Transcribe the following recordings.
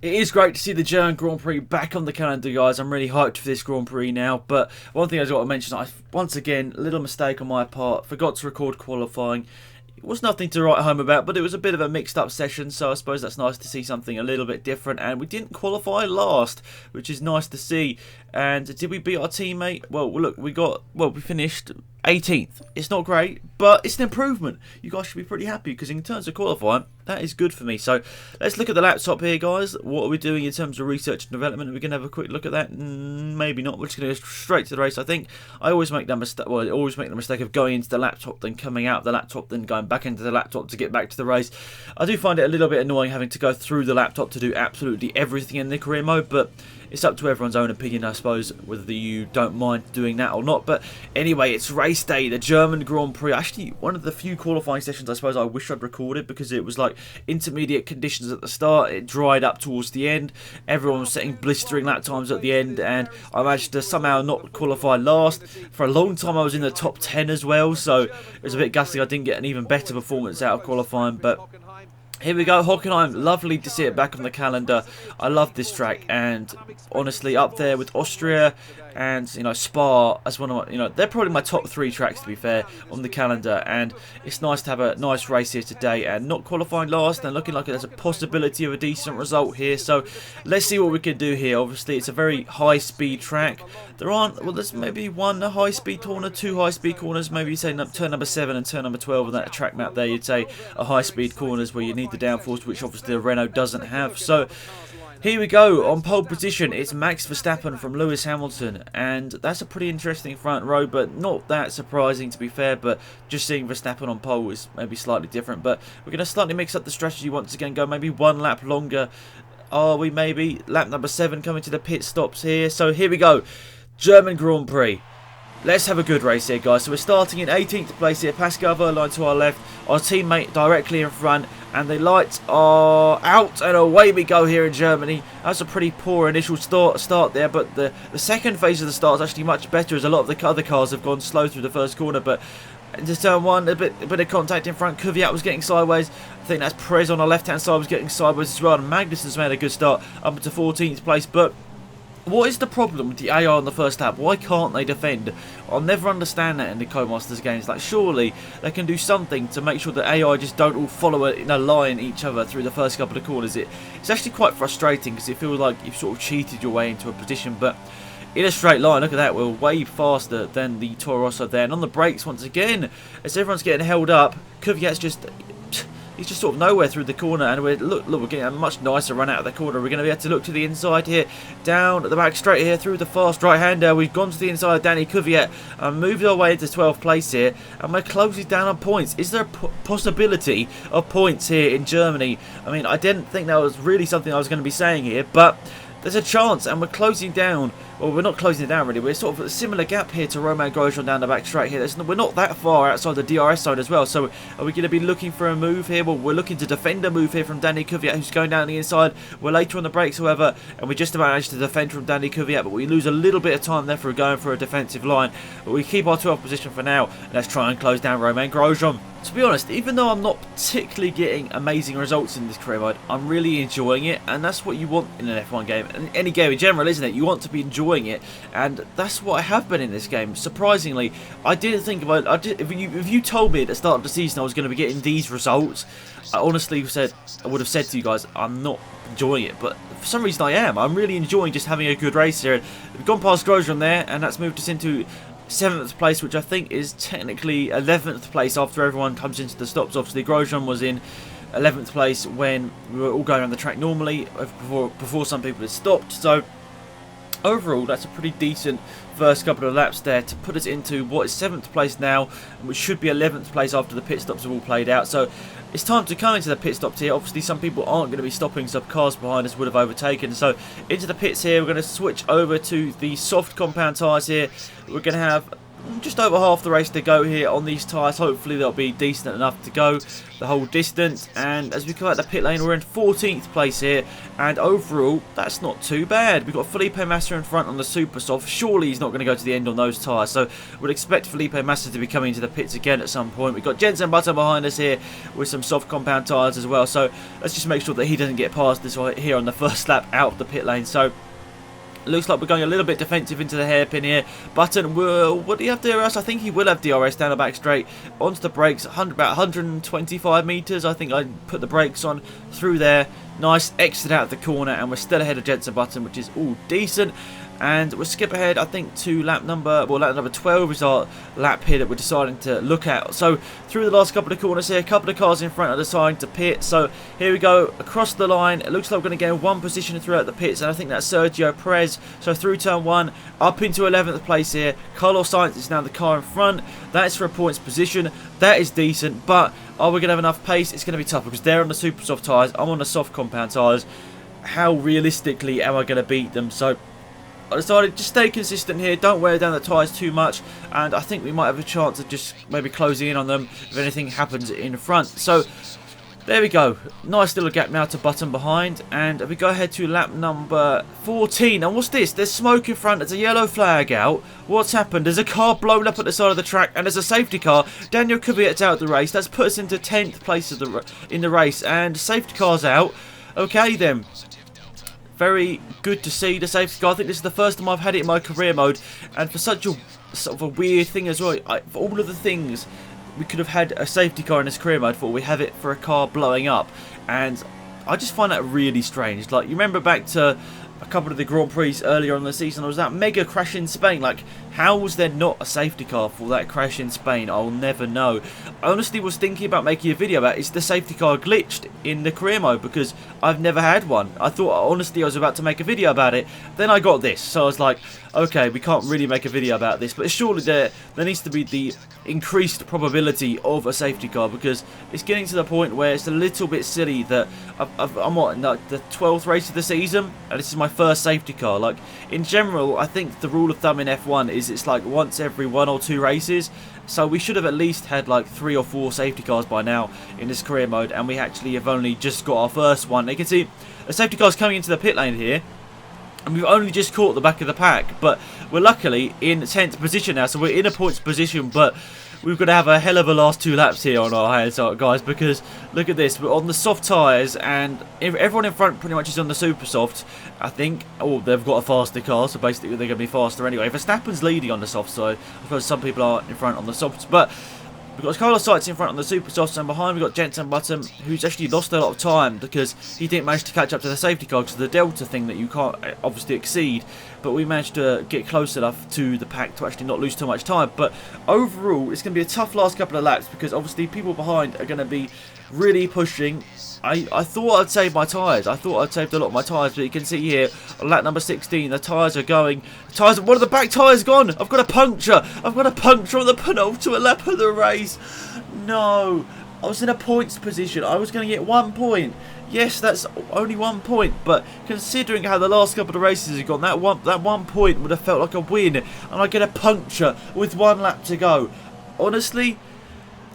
It is great to see the German Grand Prix back on the calendar, guys. I'm really hyped for this Grand Prix now. But one thing I've got to mention, once again, a little mistake on my part. Forgot to record qualifying. It was nothing to write home about, but it was a bit of a mixed up session, so I suppose that's nice to see something a little bit different. And we didn't qualify last, which is nice to see. And did we beat our teammate? Well, look, we finished 18th. It's not great, but it's an improvement. You guys should be pretty happy because in terms of qualifying, that is good for me. So let's look at the laptop here, guys. What are we doing in terms of research and development? We're going to have a quick look at that. Maybe not. We're just going to go straight to the race. I think I always make that mistake. Well, I always make the mistake of going into the laptop, then coming out of the laptop, then going back into the laptop to get back to the race. I do find it a little bit annoying having to go through the laptop to do absolutely everything in the career mode, but it's up to everyone's own opinion, I suppose, whether you don't mind doing that or not. But anyway, it's race day, the German Grand Prix. Actually, one of the few qualifying sessions I suppose I wish I'd recorded because it was like intermediate conditions at the start. It dried up towards the end. Everyone was setting blistering lap times at the end, and I managed to somehow not qualify last. For a long time, I was in the top 10 as well, so it was a bit gutting I didn't get an even better performance out of qualifying, but here we go, Hockenheim. Lovely to see it back on the calendar. I love this track, and honestly, up there with Austria and Spa as one of my, they're probably my top 3 tracks to be fair on the calendar. And it's nice to have a nice race here today and not qualifying last and looking like there's a possibility of a decent result here. So let's see what we can do here. Obviously, it's a very high-speed track. There's maybe one high-speed corner, 2 high-speed corners. Maybe you say turn number 7 and turn number 12 on that track map there. You'd say a high-speed corners where you need the downforce, which obviously the Renault doesn't have. So here we go, on pole position, it's Max Verstappen from Lewis Hamilton, and that's a pretty interesting front row, but not that surprising to be fair, but just seeing Verstappen on pole is maybe slightly different. But we're going to slightly mix up the strategy once again, go maybe one lap longer. Are we maybe? Lap number 7 coming to the pit stops here. So here we go, German Grand Prix. Let's have a good race here, guys. So we're starting in 18th place here. Pascal Wehrlein to our left. Our teammate directly in front. And the lights are out. And away we go here in Germany. That's a pretty poor initial start there. But the second phase of the start is actually much better, as a lot of the other cars have gone slow through the first corner. But into turn 1, a bit of contact in front. Kvyat was getting sideways. I think that's Perez on the left-hand side was getting sideways as well. And Magnussen's made a good start up into 14th place. But what is the problem with the AI on the first lap? Why can't they defend? I'll never understand that in the Codemasters games. Like, surely they can do something to make sure that AI just don't all follow in a line each other through the first couple of corners. It's actually quite frustrating because it feels like you've sort of cheated your way into a position. But in a straight line, look at that, we're way faster than the Toro Rosso there. And on the brakes, once again, as everyone's getting held up, Kvyat's he's just sort of nowhere through the corner, and we're getting a much nicer run out of the corner. We're going to be able to look to the inside here, down at the back straight here through the fast right-hander. We've gone to the inside of Danny Kvyat and moved our way into 12th place here, and we're closing down on points. Is there a possibility of points here in Germany? I mean, I didn't think that was really something I was going to be saying here, but there's a chance, and we're closing down. Well, we're not closing it down really. We're sort of a similar gap here to Romain Grosjean down the back straight here. We're not that far outside the DRS zone as well. So are we going to be looking for a move here? Well, we're looking to defend a move here from Danny Kvyat, who's going down the inside. We're later on the brakes, however, and we just about managed to defend from Danny Kvyat, but we lose a little bit of time there for going for a defensive line. But we keep our 12th position for now. Let's try and close down Romain Grosjean. To be honest, even though I'm not particularly getting amazing results in this career mode, I'm really enjoying it, and that's what you want in an F1 game, and any game in general, isn't it? You want to be enjoying it, and that's what I have been in this game. Surprisingly, I didn't think about it. If you told me at the start of the season I was going to be getting these results, I honestly would have said to you guys, I'm not enjoying it, but for some reason I am. I'm really enjoying just having a good race here. We've gone past Grosjean there, and that's moved us into 7th place, which I think is technically 11th place after everyone comes into the stops. Obviously, Grosjean was in 11th place when we were all going around the track normally, before some people had stopped. So overall, that's a pretty decent first couple of laps there to put us into what is 7th place now, which should be 11th place after the pit stops have all played out. So it's time to come into the pit stops here. Obviously, some people aren't going to be stopping, so cars behind us would have overtaken. So into the pits here, we're going to switch over to the soft compound tyres here. We're going to have just over half the race to go here on these tyres. Hopefully they'll be decent enough to go the whole distance. And as we come out the pit lane, we're in 14th place here, and overall that's not too bad. We've got Felipe Massa in front on the super soft. Surely he's not going to go to the end on those tyres, so we'd expect Felipe Massa to be coming into the pits again at some point. We've got Jensen Button behind us here with some soft compound tyres as well, so let's just make sure that he doesn't get past this right here on the first lap out of the pit lane. So looks like we're going a little bit defensive into the hairpin here. Button will... Would he have DRS? I think he will have DRS down the back straight. Onto the brakes. About 125 metres. I think I put the brakes on through there. Nice exit out of the corner. And we're still ahead of Jensen Button, which is all decent. And we'll skip ahead, I think, to lap number 12 is our lap here that we're deciding to look at. So through the last couple of corners here, a couple of cars in front are deciding to pit. So here we go, across the line. It looks like we're going to gain one position throughout the pits, and I think that's Sergio Perez. So through turn 1, up into 11th place here. Carlos Sainz is now the car in front. That's for a points position. That is decent, but are we going to have enough pace? It's going to be tough because they're on the super soft tyres. I'm on the soft compound tyres. How realistically am I going to beat them? So I decided just stay consistent here, don't wear down the tyres too much, and I think we might have a chance of just maybe closing in on them if anything happens in front. So there we go, nice little gap now to Button behind, and we go ahead to lap number 14. And what's this? There's smoke in front, there's a yellow flag out. What's happened? There's a car blown up at the side of the track, and there's a safety car. Daniel Kvyat's out of the race. That's put us into 10th place in the race, and safety car's out. Okay then. Very good to see the safety car. I think this is the first time I've had it in my career mode, and for such a sort of a weird thing as well. For all of the things we could have had a safety car in this career mode for, we have it for a car blowing up, and I just find that really strange. Like, you remember back to a couple of the Grand Prix earlier on in the season, there was that mega crash in Spain. Like, how was there not a safety car for that crash in Spain? I'll never know. I honestly was thinking about making a video about, is the safety car glitched in the career mode, because I've never had one. I thought, honestly, I was about to make a video about it. Then I got this, so I was like, okay, we can't really make a video about this, but surely there needs to be the increased probability of a safety car, because it's getting to the point where it's a little bit silly that I'm on like the 12th race of the season, and this is my first safety car. Like, in general, I think the rule of thumb in F1 is it's like once every 1 or 2 races, so we should have at least had like 3 or 4 safety cars by now in this career mode, and we actually have only just got our first one. You can see a safety car's coming into the pit lane here, and we've only just caught the back of the pack, but we're luckily in 10th position now, so we're in a points position, but we've got to have a hell of a last 2 laps here on our hands, guys, because look at this, we're on the soft tyres, and everyone in front pretty much is on the super soft, I think. Oh, they've got a faster car, so basically they're going to be faster anyway. Verstappen's leading on the soft side, I suppose some people are in front on the softs, but we've got Carlos Sainz in front on the super softs, and behind we've got Jensen Button, who's actually lost a lot of time because he didn't manage to catch up to the safety car because of the delta thing that you can't obviously exceed. But we managed to get close enough to the pack to actually not lose too much time. But overall, it's going to be a tough last couple of laps because obviously people behind are going to be really pushing. I thought I'd save my tyres. I thought I'd saved a lot of my tyres, but you can see here on lap number 16, the tyres are going. One of the back tyres gone. I've got a puncture. I've got a puncture on the penultimate lap of the race. No, I was in a points position. I was going to get 1 point. Yes, that's only 1 point, but considering how the last couple of races have gone, that one point would have felt like a win, and I get a puncture with 1 lap to go. Honestly,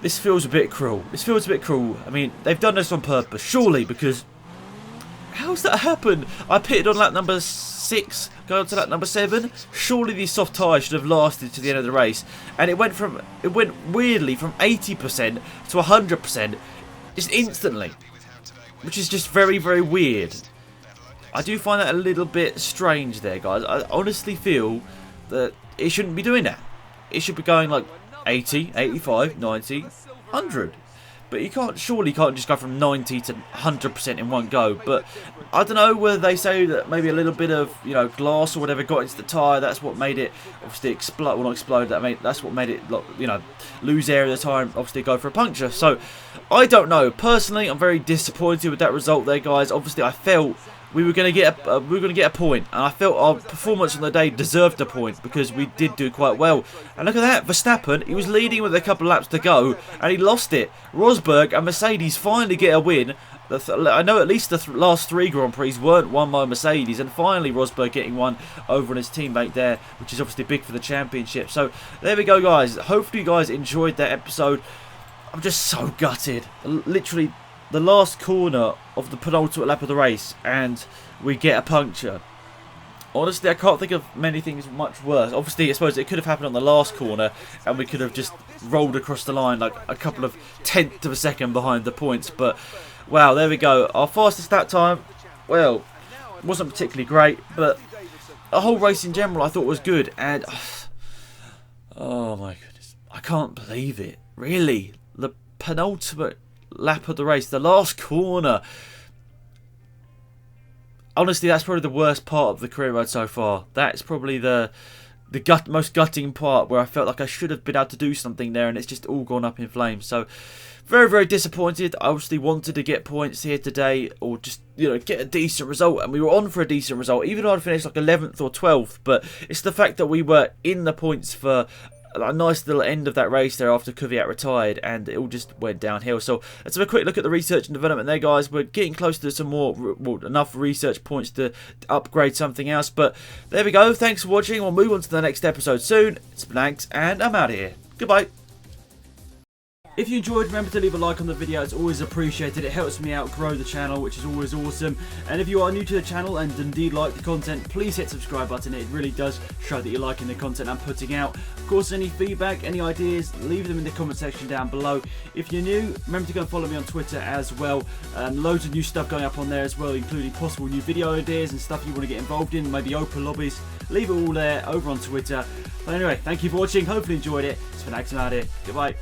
this feels a bit cruel. This feels a bit cruel. I mean, they've done this on purpose, surely, because how's that happened? I pitted on lap number 6, going to lap number 7. Surely these soft tyres should have lasted to the end of the race, and it went weirdly from 80% to 100% just instantly, which is just very, very weird. I do find that a little bit strange there, guys. I honestly feel that it shouldn't be doing that. It should be going like 80, 85, 90, 100. But you can't, surely you can't just go from 90 to 100% in one go. But I don't know whether they say that maybe a little bit of, you know, glass or whatever got into the tyre. That's what made it obviously explode. Well, not explode. That's what made it, you know, lose air of the tyre and obviously go for a puncture. So I don't know. Personally, I'm very disappointed with that result there, guys. Obviously, I felt we were going to get a point, and I felt our performance on the day deserved a point because we did do quite well. And look at that, Verstappen, he was leading with a couple of laps to go, and he lost it. Rosberg and Mercedes finally get a win. I know at least the last 3 Grand Prix weren't won by Mercedes, and finally Rosberg getting one over on his teammate there, which is obviously big for the championship. So there we go, guys. Hopefully you guys enjoyed that episode. I'm just so gutted. Literally the last corner of the penultimate lap of the race, and we get a puncture. Honestly, I can't think of many things much worse. Obviously, I suppose it could have happened on the last corner, and we could have just rolled across the line like a couple of tenths of a second behind the points. But wow, there we go. Our fastest lap time, well, wasn't particularly great, but the whole race in general I thought was good. And oh my goodness, I can't believe it. Really, the penultimate lap of the race, the last corner. Honestly, that's probably the worst part of the career mode so far. That's probably the most gutting part, where I felt like I should have been able to do something there, and it's just all gone up in flames. So very, very disappointed. I obviously wanted to get points here today, or just, you know, get a decent result, and we were on for a decent result, even though I'd finished like 11th or 12th. But it's the fact that we were in the points for a nice little end of that race there after Kvyat retired, and it all just went downhill. So let's have a quick look at the research and development there, guys. We're getting close to some more, well, enough research points to upgrade something else. But there we go. Thanks for watching. We'll move on to the next episode soon. It's been Alex, and I'm out of here. Goodbye. If you enjoyed, remember to leave a like on the video. It's always appreciated. It helps me out grow the channel, which is always awesome. And if you are new to the channel and indeed like the content, please hit the subscribe button. It really does show that you're liking the content I'm putting out. Of course, any feedback, any ideas, leave them in the comment section down below. If you're new, remember to go and follow me on Twitter as well. Loads of new stuff going up on there as well, including possible new video ideas and stuff you want to get involved in, maybe open lobbies. Leave it all there over on Twitter. But anyway, thank you for watching. Hopefully you enjoyed it. It's been Alex, I'm out here. Goodbye.